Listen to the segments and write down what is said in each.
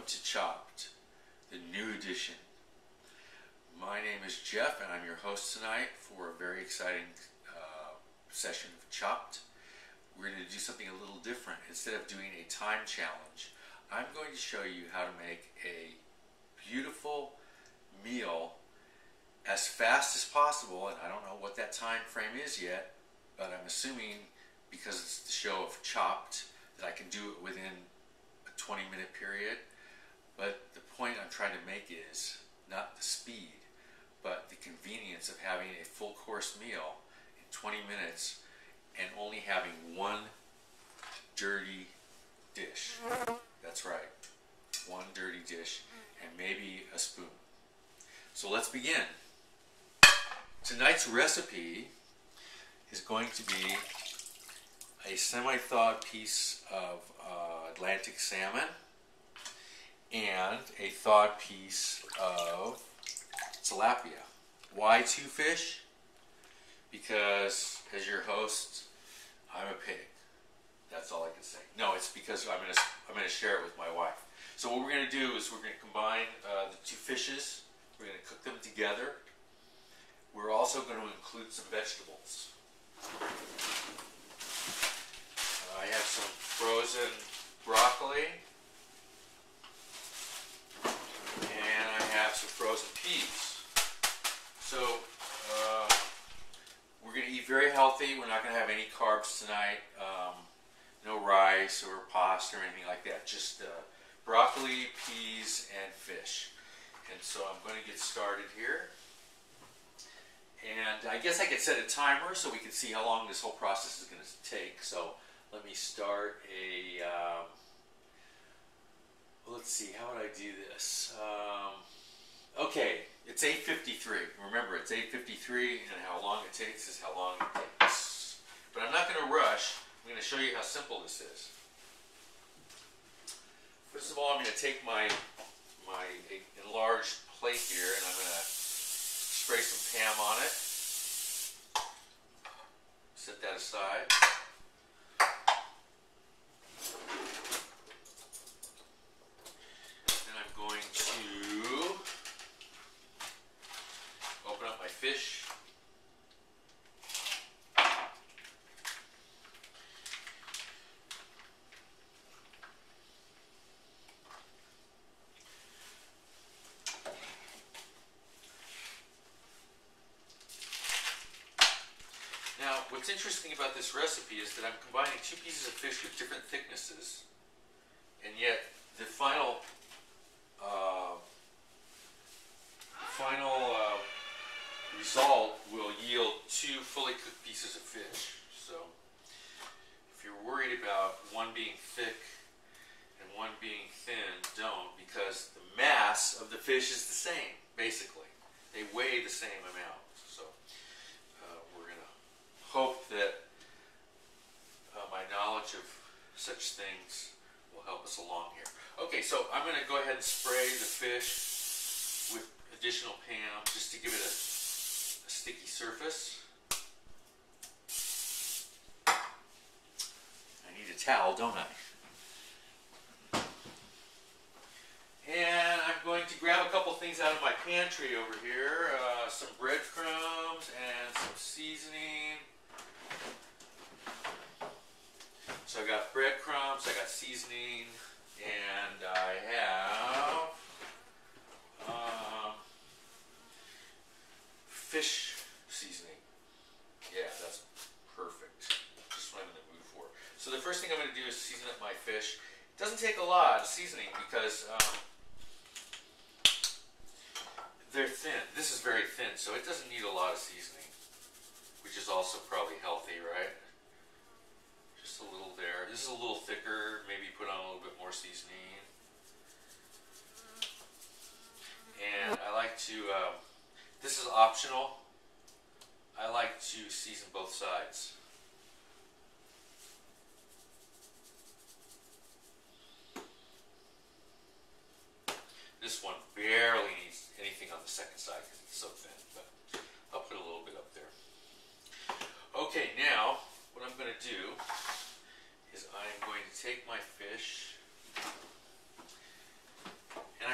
to Chopped, the new edition. My name is Jeff and I'm your host tonight for a very exciting session of Chopped. We're going to do something a little different. Instead of doing a time challenge, I'm going to show you how to make a beautiful meal as fast as possible, and I don't know what that time frame is yet, but I'm assuming because it's the show of Chopped that I can do it within a 20-minute period. But the point I'm trying to make is not the speed, but the convenience of having a full course meal in 20 minutes and only having one dirty dish. That's right, one dirty dish and maybe a spoon. So let's begin. Tonight's recipe is going to be a semi-thawed piece of Atlantic salmon and a thawed piece of tilapia. Why two fish? Because as your host, I'm a pig. That's all I can say. No, it's because I'm gonna share it with my wife. So what we're gonna do is we're gonna combine the two fishes. We're gonna cook them together. We're also going to include some vegetables. I have some frozen broccoli and I have some frozen peas. So we're going to eat very healthy. We're not going to have any carbs tonight. No rice or pasta or anything like that. Just broccoli, peas, and fish. And so I'm going to get started here. And I guess I could set a timer so we can see how long this whole process is going to take. So let me start a, let's see, how would I do this? Okay, it's 8:53. Remember, it's 8:53 and how long it takes is how long it takes. But I'm not going to rush. I'm going to show you how simple this is. First of all, I'm going to take my enlarged plate here and I'm going to spray some Pam on it. Set that aside. Then I'm going to open up my fish. Now, what's interesting about this recipe is that I'm combining two pieces of fish with different thicknesses, and yet the final result will yield two fully cooked pieces of fish. So, if you're worried about one being thick and one being thin, don't, because the mass of the fish is the same, basically. They weigh the same amount. So, we're going to hope that my knowledge of such things will help us along here. Okay, so I'm going to go ahead and spray the fish with additional Pam just to give it a sticky surface. I need a towel, don't I? And I'm going to grab a couple things out of my pantry over here. Some breadcrumbs and some seasoning. So I got breadcrumbs, I got seasoning, and I have fish seasoning. Yeah, that's perfect. Just what I'm in the mood for. So the first thing I'm going to do is season up my fish. It doesn't take a lot of seasoning because they're thin. This is very thin, so it doesn't need a lot of seasoning, which is also probably healthy, right? Just a little there. This is a little thicker. Maybe put on a little bit more seasoning. And I like to, this is optional. I like to season both sides. This one barely needs anything on the second side because it's so thin, but I'll put a little bit up there. Okay, now what I'm going to do is I'm going to take my fish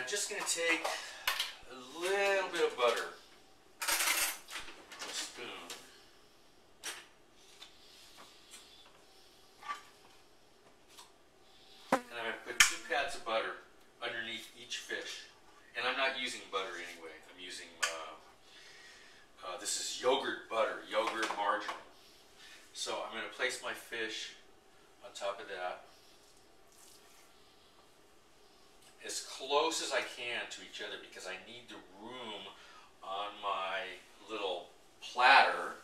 I'm just going to take a little bit of butter, a spoon, and I'm going to put 2 pats of butter underneath each fish. And I'm not using butter anyway. I'm using, this is yogurt butter, yogurt margarine. So I'm going to place my fish on top of that, as close as I can to each other because I need the room on my little platter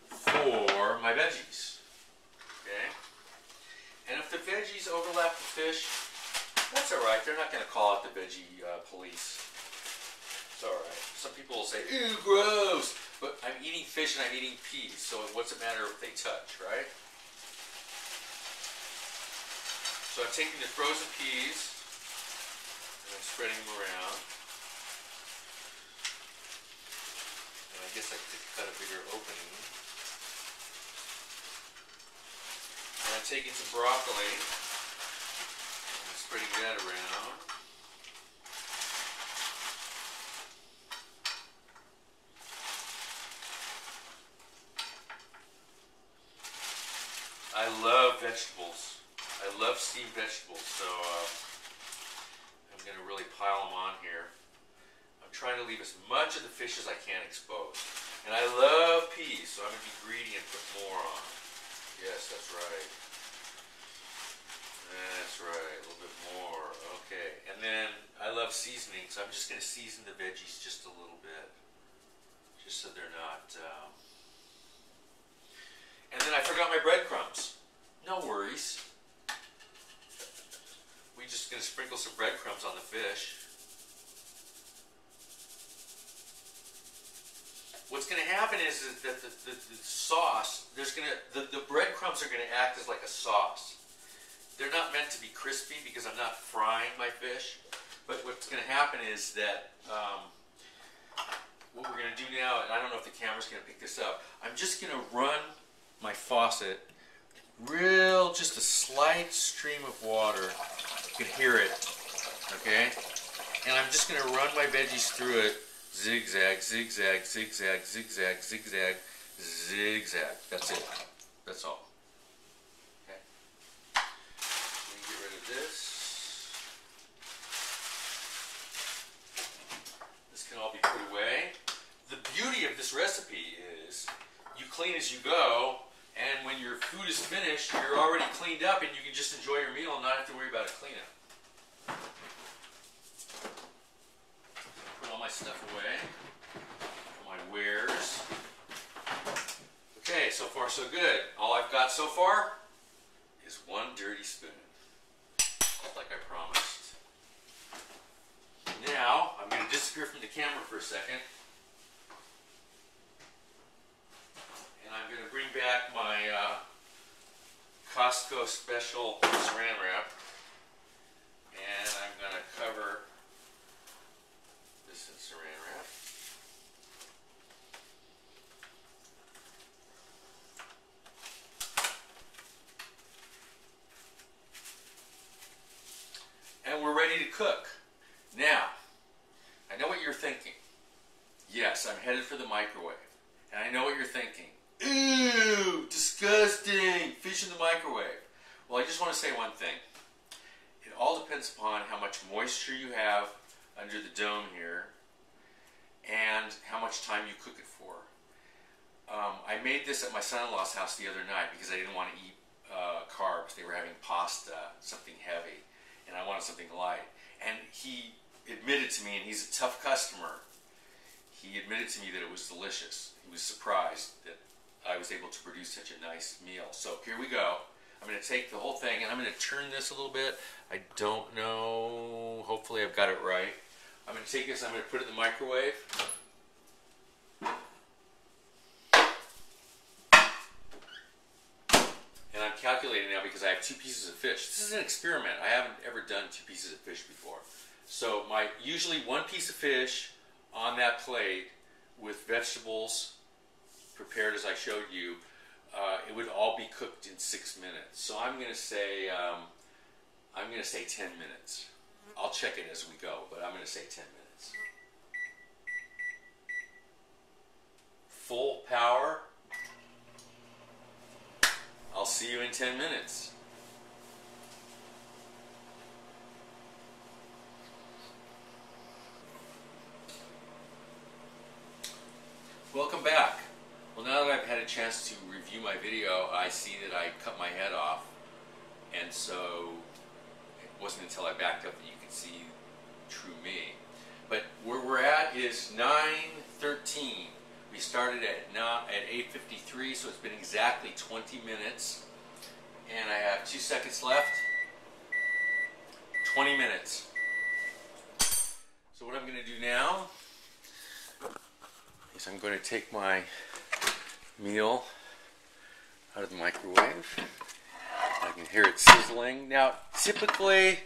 for my veggies. Okay? And if the veggies overlap the fish, that's alright. They're not going to call out the veggie police. It's alright. Some people will say, ew, gross! But I'm eating fish and I'm eating peas, so what's it matter if they touch, right? So I'm taking the frozen peas and I'm spreading them around. And I guess I could cut a bigger opening. And I'm taking some broccoli and I'm spreading that around. I love vegetables. I love steamed vegetables, so I'm going to really pile them on here. I'm trying to leave as much of the fish as I can exposed. And I love peas, so I'm going to be greedy and put more on. Yes, that's right. That's right, a little bit more. Okay, and then I love seasoning, so I'm just going to season the veggies just a little bit. Just so they're not... And then I forgot my breadcrumbs. No worries. We're just going to sprinkle some breadcrumbs on the fish. What's going to happen is that the sauce, the breadcrumbs are going to act as like a sauce. They're not meant to be crispy because I'm not frying my fish. But what's going to happen is that what we're going to do now, and I don't know if the camera's going to pick this up, I'm just going to run my faucet, just a slight stream of water. You can hear it, okay? And I'm just going to run my veggies through it, zigzag, zigzag, zigzag, zigzag, zigzag, zigzag. That's it. That's all. Okay. Let me get rid of this. This can all be put away. The beauty of this recipe is you clean as you go, and when your food is finished, you're already cleaned up and you can just enjoy your meal and not have to worry about a cleanup. Put all my stuff away, my wares. Okay, so far so good. All I've got so far is one dirty spoon, just like I promised. Now, I'm going to disappear from the camera for a second. I'm going to bring back my Costco special saran wrap, and I'm going to cover this in saran wrap. And we're ready to cook. Now, I know what you're thinking. Yes, I'm headed for the microwave. And I know what you're thinking. Ew, disgusting, fish in the microwave. Well, I just want to say one thing. It all depends upon how much moisture you have under the dome here and how much time you cook it for. I made this at my son-in-law's house the other night because I didn't want to eat carbs. They were having pasta, something heavy, and I wanted something light. And he admitted to me, and he's a tough customer, he admitted to me that it was delicious. He was surprised that I was able to produce such a nice meal. So here we go. I'm going to take the whole thing and I'm going to turn this a little bit. I don't know. Hopefully I've got it right. I'm going to take this, I'm going to put it in the microwave. And I'm calculating now because I have 2 pieces of fish. This is an experiment. I haven't ever done 2 pieces of fish before. So usually 1 piece of fish on that plate with vegetables prepared as I showed you, it would all be cooked in 6 minutes. So I'm going to say 10 minutes. I'll check it as we go, but I'm going to say 10 minutes. Full power. I'll see you in 10 minutes. Welcome back. Well, now that I've had a chance to review my video, I see that I cut my head off, and so it wasn't until I backed up that you could see true me. But where we're at is 9:13. We started at 8:53, so it's been exactly 20 minutes, and I have 2 seconds left. 20 minutes. So what I'm going to do now is I'm going to take my meal out of the microwave. I can hear it sizzling. Now, typically,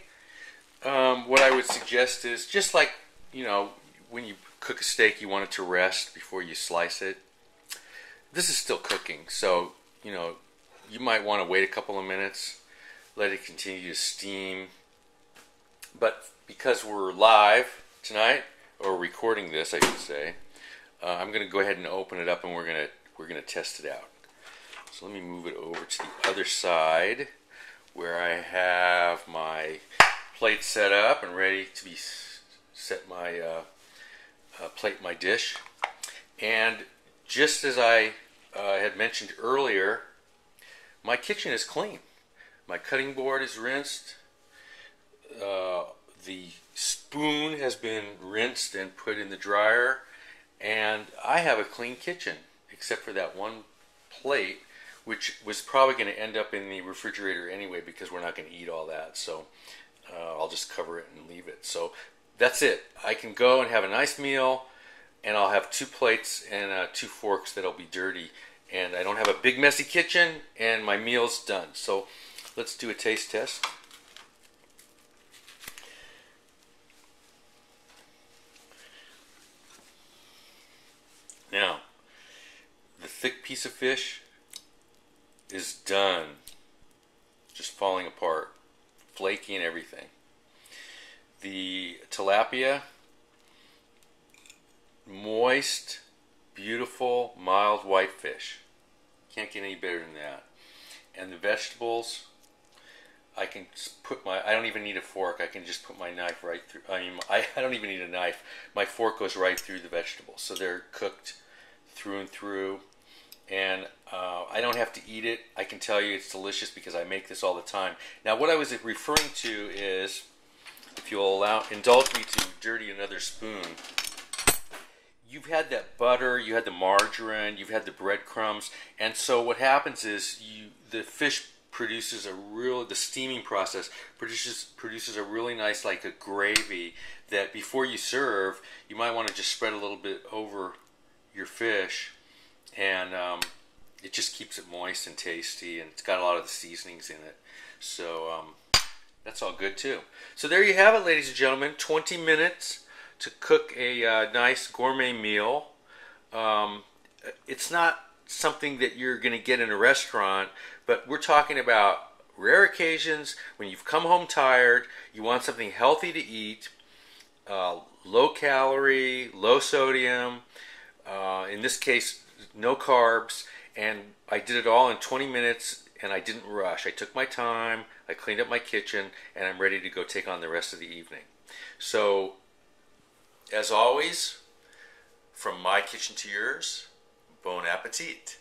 what I would suggest is just like, you know, when you cook a steak, you want it to rest before you slice it. This is still cooking, so, you know, you might want to wait a couple of minutes, let it continue to steam. But because we're live tonight, or recording this, I should say, I'm going to go ahead and open it up, and we're going to test it out. So let me move it over to the other side, where I have my plate set up and ready to be set my plate my dish. And just as I had mentioned earlier, my kitchen is clean. My cutting board is rinsed. The spoon has been rinsed and put in the dryer, and I have a clean kitchen, except for that one plate, which was probably going to end up in the refrigerator anyway, because we're not going to eat all that. So I'll just cover it and leave it. So that's it. I can go and have a nice meal, and I'll have 2 plates and 2 forks that'll be dirty, and I don't have a big messy kitchen, and my meal's done. So let's do a taste test. Now, the thick piece of fish is done. Just falling apart. Flaky and everything. The tilapia, moist, beautiful, mild white fish. Can't get any better than that. And the vegetables, I can put my, I don't even need a fork, I can just put my knife right through, I don't even need a knife. My fork goes right through the vegetables. So they're cooked through and through. And I don't have to eat it. I can tell you it's delicious because I make this all the time. Now what I was referring to is, if you'll indulge me to dirty another spoon, you've had that butter, you had the margarine, you've had the breadcrumbs, and so what happens is the fish produces the steaming process produces a really nice, like a gravy, that before you serve, you might want to just spread a little bit over your fish, and it just keeps it moist and tasty, and it's got a lot of the seasonings in it. So that's all good too. So there you have it, ladies and gentlemen. 20 minutes to cook a nice gourmet meal. It's not something that you're going to get in a restaurant, but we're talking about rare occasions when you've come home tired, you want something healthy to eat, low calorie, low sodium, in this case no carbs, and I did it all in 20 minutes, and I didn't rush. I took my time, I cleaned up my kitchen, and I'm ready to go take on the rest of the evening. So as always, from my kitchen to yours, bon appetit.